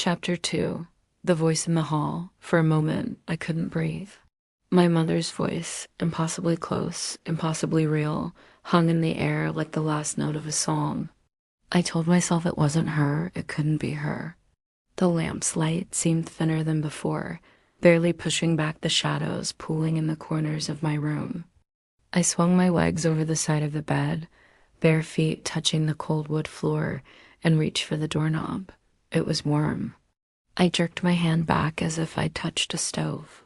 Chapter 2. The voice in the hall. For a moment, I couldn't breathe. My mother's voice, impossibly close, impossibly real, hung in the air like the last note of a song. I told myself it wasn't her, it couldn't be her. The lamp's light seemed thinner than before, barely pushing back the shadows pooling in the corners of my room. I swung my legs over the side of the bed, bare feet touching the cold wood floor, and reached for the doorknob. It was warm. I jerked my hand back as if I'd touched a stove.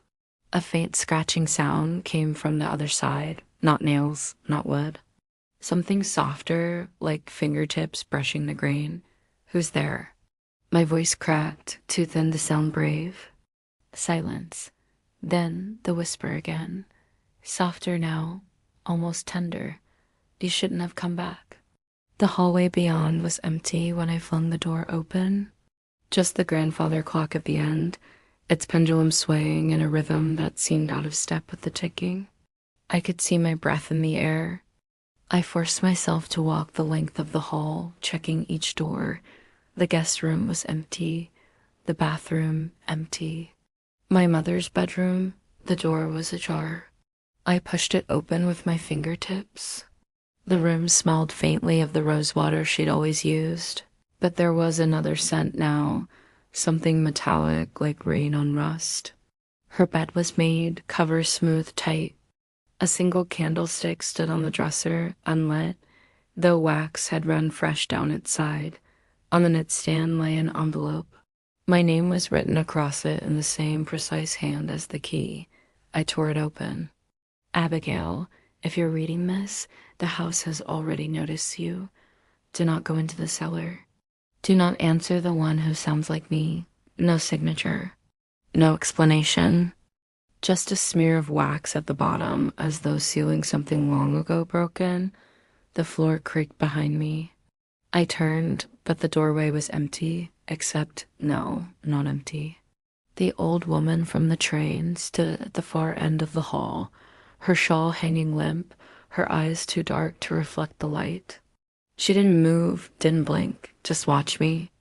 A faint scratching sound came from the other side, not nails, not wood. Something softer, like fingertips brushing the grain. Who's there? My voice cracked, too thin to sound brave. Silence. Then the whisper again. Softer now, almost tender. You shouldn't have come back. The hallway beyond was empty when I flung the door open. Just the grandfather clock at the end, its pendulum swaying in a rhythm that seemed out of step with the ticking. I could see my breath in the air. I forced myself to walk the length of the hall, checking each door. The guest room was empty, the bathroom empty. My mother's bedroom, the door was ajar. I pushed it open with my fingertips. The room smelled faintly of the rose water she'd always used, but there was another scent now, something metallic like rain on rust. Her bed was made, covers smoothed tight. A single candlestick stood on the dresser, unlit, though wax had run fresh down its side. On the nightstand lay an envelope. My name was written across it in the same precise hand as the key. I tore it open. Abigail, if you're reading this, the house has already noticed you. Do not go into the cellar. Do not answer the one who sounds like me. No signature. No explanation. Just a smear of wax at the bottom, as though sealing something long ago broken. The floor creaked behind me. I turned, but the doorway was empty, except, no, not empty. The old woman from the train stood at the far end of the hall, her shawl hanging limp, her eyes too dark to reflect the light. She didn't move, didn't blink, just watch me.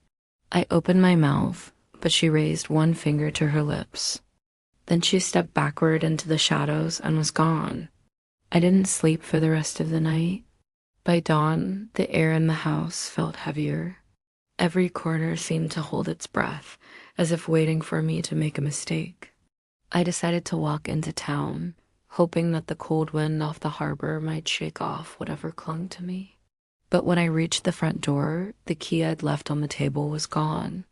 I opened my mouth, but she raised one finger to her lips. Then she stepped backward into the shadows and was gone. I didn't sleep for the rest of the night. By dawn, the air in the house felt heavier. Every corner seemed to hold its breath, as if waiting for me to make a mistake. I decided to walk into town, hoping that the cold wind off the harbor might shake off whatever clung to me. But when I reached the front door, the key I'd left on the table was gone.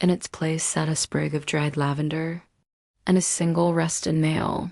In its place sat a sprig of dried lavender and a single rusted nail,